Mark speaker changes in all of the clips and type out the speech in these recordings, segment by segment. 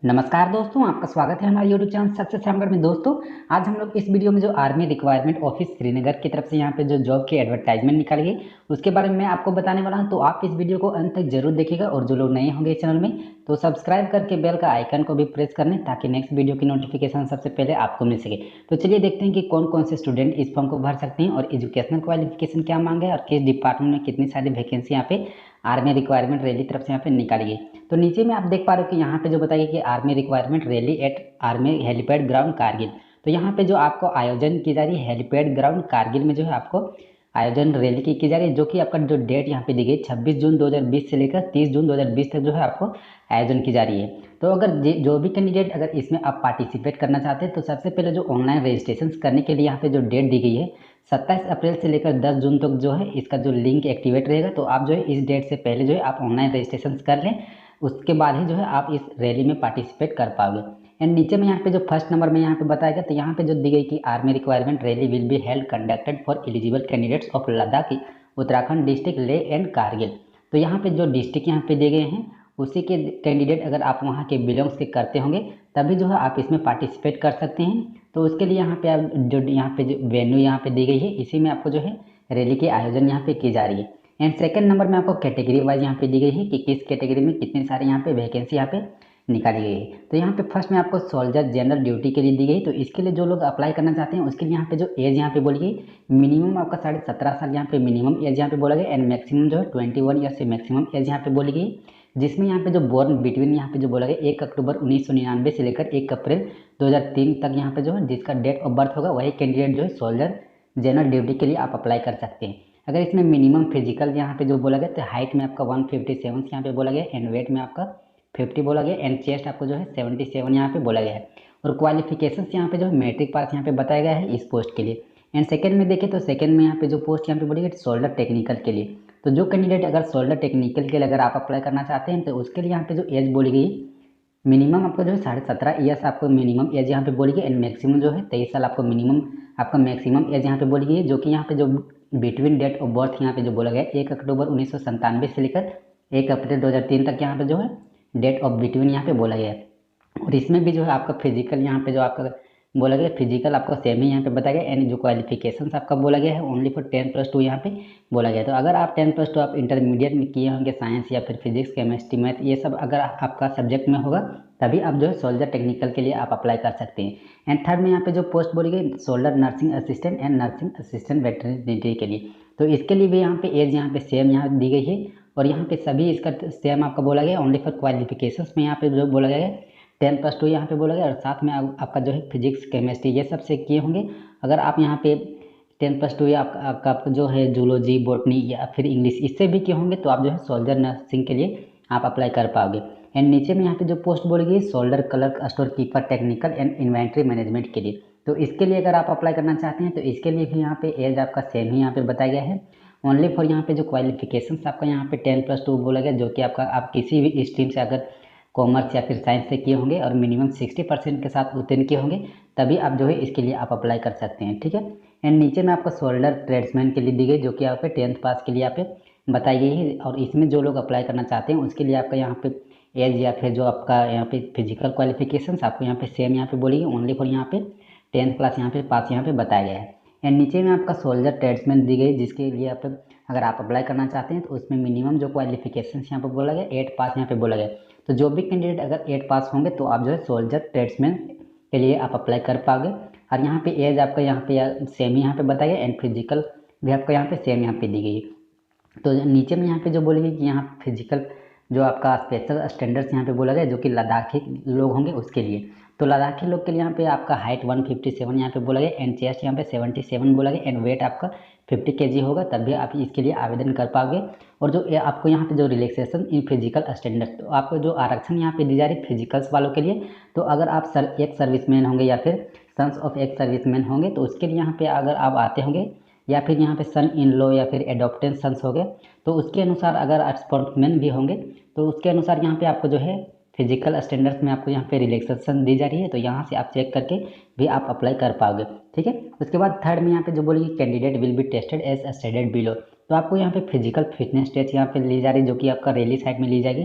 Speaker 1: नमस्कार दोस्तों, आपका स्वागत है हमारे यूट्यूब चैनल सक्सेस रामगढ़ में। दोस्तों, आज हम लोग इस वीडियो में जो आर्मी रिक्वायरमेंट ऑफिस श्रीनगर की तरफ से यहाँ पे जो जॉब की एडवर्टाइजमेंट निकाली गई उसके बारे में मैं आपको बताने वाला हूँ। तो आप इस वीडियो को अंत तक जरूर देखिएगा और जो लोग नए होंगे इस चैनल में तो सब्सक्राइब करके बेल का आइकन को भी प्रेस कर लें ताकि नेक्स्ट वीडियो की नोटिफिकेशन सबसे पहले आपको मिल सके। तो चलिए देखते हैं कि कौन कौन से स्टूडेंट इस फॉर्म को भर सकते हैं और एजुकेशनल क्वालिफिकेशन क्या मांगे और किस डिपार्टमेंट में कितनी सारी वैकेंसी यहाँ पे आर्मी रिक्वायरमेंट रैली तरफ से यहाँ पे निकाली गई। तो नीचे में आप देख पा रहे हो कि यहाँ पे जो बताइए कि army requirement rally at army helipad ground Kargil. तो यहाँ पे जो आपको आयोजन की जा रही है हेलीपैड ग्राउंड कारगिल में जो है आपको आयोजन रैली की जा रही है, जो कि आपका जो डेट यहाँ पे दी गई 26 जून 2020 से लेकर 30 जून 2020 तक जो है आपको आयोजन की जा रही है। तो अगर जो भी कैंडिडेट अगर इसमें आप पार्टिसिपेट करना चाहते हैं तो सबसे पहले जो ऑनलाइन रजिस्ट्रेशन करने के लिए यहाँ पे जो डेट दी गई है 27 अप्रैल से लेकर 10 जून तक जो है इसका जो लिंक एक्टिवेट रहेगा। तो आप जो है इस डेट से पहले जो है आप ऑनलाइन रजिस्ट्रेशन कर लें, उसके बाद ही जो है आप इस रैली में पार्टिसिपेट कर पाओगे। एंड नीचे में यहाँ पे जो फर्स्ट नंबर में यहाँ पे बताया गया तो यहाँ पे जो दी गई कि army requirement rally will be held conducted for eligible candidates of Ladakh Uttarakhand district ले एंड कारगिल। तो यहाँ पे जो डिस्ट्रिक्ट यहाँ पे दिए गए हैं उसी के कैंडिडेट अगर आप वहाँ के बिलोंग्स के करते होंगे तभी जो है आप इसमें पार्टिसिपेट कर सकते हैं। तो उसके लिए यहाँ पे आप जो यहाँ पे जो वेन्यू यहाँ पे दी गई है इसी में आपको जो है रैली के आयोजन यहाँ पे की जा रही है। एंड सेकंड नंबर में आपको कैटेगरी वाइज यहाँ पे दी गई है कि किस कैटेगरी में कितनी सारी यहाँ पे वैकेंसी यहाँ पे निकाली गई है। तो यहाँ पे फर्स्ट में आपको सोल्जर जनरल ड्यूटी के लिए दी गई। तो इसके लिए जो लोग अप्लाई करना चाहते हैं उसके लिए यहाँ पे जो एज यहाँ पे बोली गई मिनिमम आपका 17.5 साल यहाँ पे मिनिमम एज यहाँ पे बोला गया एंड मैक्सिमम जो है 21 ईयर से मैक्सिमम एज यहाँ पे बोली गई, जिसमें यहाँ पे जो बोर्न बिटवीन यहाँ पे जो बोला गया 1 अक्टूबर 1999 से लेकर 1 अप्रैल 2003 तक यहाँ पे जो है जिसका डेट ऑफ बर्थ होगा वही कैंडिडेट जो है सोल्जर जनरल ड्यूटी के लिए आप अप्लाई कर सकते हैं। अगर इसमें मिनिमम फिजिकल यहाँ पे जो बोला गया तो हाइट में आपका 157 यहाँ पे बोला गया एंड वेट में आपका 50 बोला गया एंड चेस्ट आपको जो है 77 यहाँ पे बोला गया है। और क्वालिफिकेशंस यहाँ पे जो है मैट्रिक पास यहाँ पे बताया गया है इस पोस्ट के लिए। एंड सेकंड में देखें तो सेकंड में यहाँ पे जो पोस्ट यहाँ पे बोली गई सोल्डर टेक्निकल के लिए। तो जो कैंडिडेट अगर सोल्डर टेक्निकल के लिए अगर आप अप्लाई करना चाहते हैं तो उसके लिए यहाँ पे जो एज बोली गई मिनिमम आपको जो है 17.5 ईयर्स आपको मिनिमम एज यहाँ पे बोली गई एंड मैक्सिमम जो है 23 साल आपको मिनिमम आपका मैक्सिमम एज यहाँ पे बोली गई है, जो कि यहाँ पे जो बिटवीन डेट ऑफ बर्थ यहाँ पे जो बोला गया 1 अक्टूबर 1997 से लेकर 1 अप्रैल 2003 तक यहाँ पे जो है डेट ऑफ बिटवीन यहाँ पे बोला गया है। और इसमें भी जो है आपका फिजिकल यहाँ पे जो आपका बोला गया फिजिकल आपका सेम ही यहाँ पे बताया गया एंड जो क्वालिफिकेशंस आपका बोला गया है ओनली फॉर 10+2 यहाँ पे बोला गया। तो अगर आप 10+2 आप इंटरमीडिएट में किए होंगे साइंस या फिर फिजिक्स केमिस्ट्री मैथ ये सब अगर आपका सब्जेक्ट में होगा तभी आप जो है सोल्जर टेक्निकल के लिए आप अप्लाई कर सकते हैं। एंड थर्ड में यहाँ पे जो पोस्ट बोली गई soldier nursing assistant and nursing assistant veterinary के लिए। तो इसके लिए भी यहाँ पे एज यहाँ पे सेम यहाँ दी गई है और यहाँ पे सभी इसका सेम आपका बोला गया ओनली फॉर क्वालिफिकेशंस में यहाँ पे जो बोला गया है 10+2 यहाँ पे बोला गया और साथ में आपका जो है फिजिक्स केमिस्ट्री ये सब से किए होंगे। अगर आप यहाँ पे 10+2 या आपका जो है जूलॉजी बॉटनी या फिर इंग्लिश इससे भी किए होंगे तो आप जो है सोल्जर नर्सिंग के लिए आप अप्लाई कर पाओगे। एंड नीचे में यहाँ पे जो पोस्ट बोली गई soldier clerk store keeper technical and inventory management के लिए। तो इसके लिए अगर आप अप्लाई करना चाहते हैं तो इसके लिए भी यहाँ पे एज आपका सेम ही यहाँ पे बताया गया है ओनली फॉर यहाँ पे जो क्वालिफिकेशंस आपका यहाँ पे 10+2 बोला गया, जो कि आपका आप किसी भी स्ट्रीम से अगर कॉमर्स या फिर साइंस से किए होंगे और मिनिमम 60% के साथ उत्तीर्ण किए होंगे तभी आप जो है इसके लिए आप अप्लाई कर सकते हैं। ठीक है। एंड नीचे में आपको सोल्डर ट्रेड्समैन के लिए दी गई जो कि आप 10th पास के लिए आप बताई गई है और इसमें जो लोग अप्लाई करना चाहते हैं उसके लिए आपका यहाँ पे एज या फिर जो आपका यहाँ पे फिजिकल क्वालिफिकेशंस आपको यहाँ पे सेम यहाँ पे बोली गई ओनली फॉर यहाँ पे 10th क्लास यहाँ पे पास यहाँ पे बताया गया है। एंड नीचे में आपका सोल्जर ट्रेड्समैन दी गई जिसके लिए आप अगर आप अप्लाई करना चाहते हैं तो उसमें मिनिमम जो क्वालिफिकेशंस यहाँ पे बोला गया 8 पास यहाँ पे बोला गया। तो जो भी कैंडिडेट अगर 8 पास होंगे तो आप जो है सोल्जर ट्रेड्समैन के लिए आप अप्लाई कर पाओगे। और यहाँ पे एज आपका यहाँ पे सेम यहाँ पे बताया गया एंड फिजिकल भी आपका यहाँ पे सेम यहाँ पे दी गई है। तो नीचे में यहाँ पे जो बोली गई कि यहाँ फिजिकल जो आपका स्पेशल स्टैंडर्ड्स यहाँ पे बोला गया जो कि लद्दाखी लोग होंगे उसके लिए। तो लद्दाखी लोग के लिए यहाँ पे आपका हाइट 157 यहाँ पे बोला गया एंड चेस्ट यहाँ पे 77 बोला गया एंड वेट आपका 50 kg होगा तभी आप इसके लिए आवेदन कर पाओगे। और जो आपको यहाँ पे जो रिलैक्सेशन इन फिजिकल स्टैंडर्ड तो आपको जो आरक्षण यहाँ पे दी जा रही फिजिकल्स वालों के लिए, तो अगर आप एक सर्विसमैन होंगे या फिर सन्स ऑफ एक सर्विसमैन होंगे तो उसके लिए यहाँ पे अगर आप आते होंगे या फिर यहाँ पे सन इन लॉ या फिर एडॉप्टेड सन्स हो गए तो उसके अनुसार अगर आप स्पोर्ट्समैन भी होंगे तो उसके अनुसार यहाँ पे आपको जो है फिजिकल स्टैंडर्ड्स में आपको यहाँ पे रिलैक्सेशन दी जा रही है। तो यहाँ से आप चेक करके भी आप अप्लाई कर पाओगे। ठीक है। उसके बाद थर्ड में यहाँ पे जो बोलिए candidate will be tested as stated below. तो आपको यहाँ पे फिजिकल फिटनेस टेस्ट यहाँ पे ली जा रही है जो कि आपका रैली साइड में ली जाएगी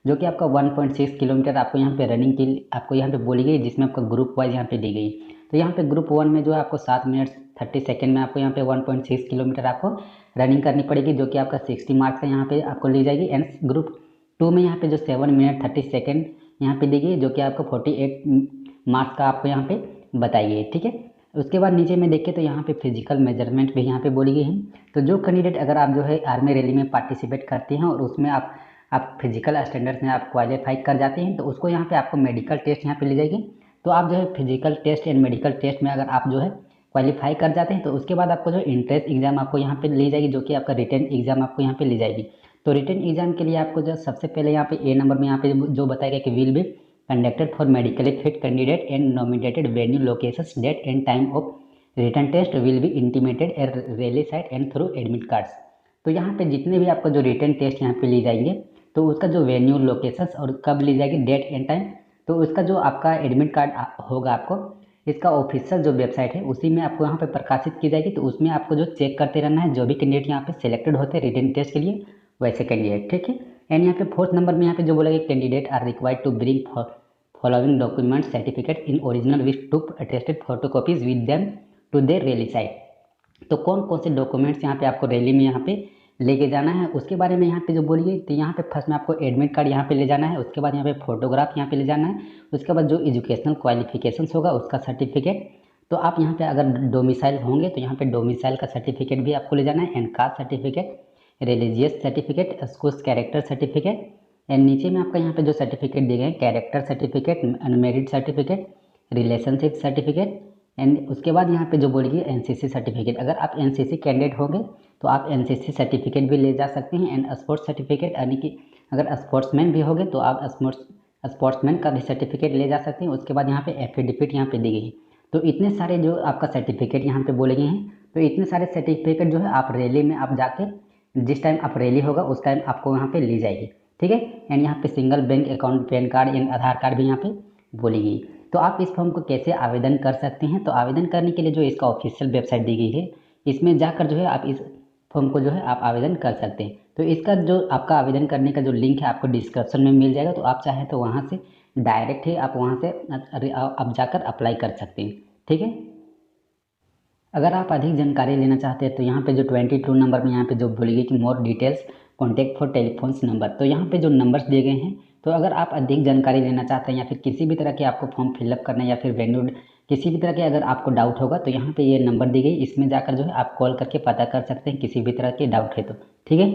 Speaker 1: जो कि आपका 1.6 किलोमीटर आपको यहाँ पे रनिंग के लिए आपको यहाँ पे बोली गई, जिसमें आपका ग्रुप वाइज यहाँ पे दी गई। तो यहाँ पे ग्रुप 1 में जो है आपको 7 मिनट 30 सेकेंड में आपको यहाँ पे 1.6 किलोमीटर आपको रनिंग करनी पड़ेगी, जो कि आपका 60 मार्क्स का यहाँ पे आपको ली जाएगी। एंड ग्रुप 2 में यहाँ पे जो 7 मिनट 30 सेकेंड यहाँ पे दी गई, जो कि आपको 48 मार्क्स का आपको यहाँ पे बताई गई, ठीक है। उसके बाद नीचे में देखें तो यहाँ पे फिजिकल मेजरमेंट भी यहाँ पे बोली गई है। तो जो कैंडिडेट अगर आप जो है आर्मी रैली में पार्टिसिपेट करते हैं और उसमें आप फिजिकल स्टैंडर्ड्स में आप क्वालिफाई कर जाते हैं, तो उसको यहाँ पे आपको मेडिकल टेस्ट यहाँ पे ली जाएगी। तो आप जो है physical test and medical test में अगर आप जो है क्वालिफाई कर जाते हैं, तो उसके बाद आपको जो इंट्रेंस एग्जाम आपको यहाँ पे ली जाएगी, जो कि आपका रिटन एग्जाम आपको यहाँ पे ली जाएगी। तो रिटन एग्जाम के लिए आपको जो सबसे पहले यहाँ पे ए नंबर में यहाँ पे जो बताया गया कि will be conducted for medically fit candidate and nominated venue locations date and time of written test will be intimated at rally site and through admit cards. तो यहाँ पे जितने भी आपका जो रिटन टेस्ट यहाँ पे ली जाएंगे, तो उसका जो वेन्यू लोकेशंस और कब ली जाएगी, डेट एंड टाइम, तो उसका जो आपका एडमिट कार्ड होगा आपको इसका ऑफिशियल जो वेबसाइट है उसी में आपको यहाँ पे प्रकाशित की जाएगी। तो उसमें आपको जो चेक करते रहना है, जो भी कैंडिडेट यहाँ पे सिलेक्टेड होते हैं रिटन टेस्ट के लिए वैसे कैंडिडेट, ठीक है। एंड यहाँ पे 4th नंबर में यहाँ पे जो बोलेगा candidate are required to bring following document certificate in original with two attested photocopies with them to their rally site. तो कौन कौन से डॉक्यूमेंट्स यहाँ पे आपको रैली में यहाँ पे लेके जाना है उसके बारे में यहाँ पे जो बोलिए। तो यहाँ पे फर्स्ट में आपको एडमिट कार्ड यहाँ पे ले जाना है, उसके बाद यहाँ पे फोटोग्राफ यहाँ पे ले जाना है, उसके बाद जो एजुकेशनल क्वालिफिकेशंस होगा उसका सर्टिफिकेट। तो आप यहाँ पे अगर डोमिसाइल होंगे तो यहाँ पे डोमिसाइल का सर्टिफिकेट भी आपको ले जाना है, and caste certificate, religious certificate, school character certificate. And नीचे में आपका यहाँ पे जो सर्टिफिकेट दिए गए character certificate, unmarried certificate, relationship certificate. And उसके बाद यहाँ पे जो बोलिए एनसीसी सर्टिफिकेट, अगर आप एनसीसी कैंडिडेट होंगे तो आप एनसीसी सर्टिफिकेट भी ले जा सकते हैं। एंड स्पोर्ट्स सर्टिफिकेट, यानी कि अगर स्पोर्ट्समैन भी होंगे तो आप स्पोर्ट्समैन का भी सर्टिफिकेट ले जा सकते हैं। उसके बाद यहाँ पे एफिडेविट यहाँ पे दी गई है। तो इतने सारे जो आपका सर्टिफिकेट यहाँ पे बोले गए हैं, तो इतने सारे सर्टिफिकेट जो है आप रैली में आप जाके जिस टाइम आप रैली होगा उस टाइम आपको यहाँ पे ली जाएगी, ठीक है। एंड यहाँ पे single bank account, pan card and Aadhaar card भी यहाँ पे बोली गई। तो आप इस फॉर्म को कैसे आवेदन कर सकते हैं, तो आवेदन करने के लिए जो इसका ऑफिशियल वेबसाइट दी गई है इसमें जाकर जो है आप इस फॉर्म को जो है आप आवेदन कर सकते हैं। तो इसका जो आपका आवेदन करने का जो लिंक है आपको डिस्क्रिप्शन में मिल जाएगा, तो आप चाहें तो वहाँ से डायरेक्ट ही आप वहाँ से आप जाकर अप्लाई कर सकते हैं, ठीक है। अगर आप अधिक जानकारी लेना चाहते हैं तो यहाँ पे जो 22 नंबर में यहाँ पे जो बोली गई कि more details contact for telephones number, तो यहाँ पे जो नंबर्स दिए गए हैं, तो अगर आप अधिक जानकारी लेना चाहते हैं या फिर किसी भी तरह के आपको फॉर्म फिलअप करना है या फिर वेन्यू किसी भी तरह के अगर आपको डाउट होगा, तो यहाँ पे ये नंबर दी गई, इसमें जाकर जो है आप कॉल करके पता कर सकते हैं किसी भी तरह के डाउट है तो, ठीक है।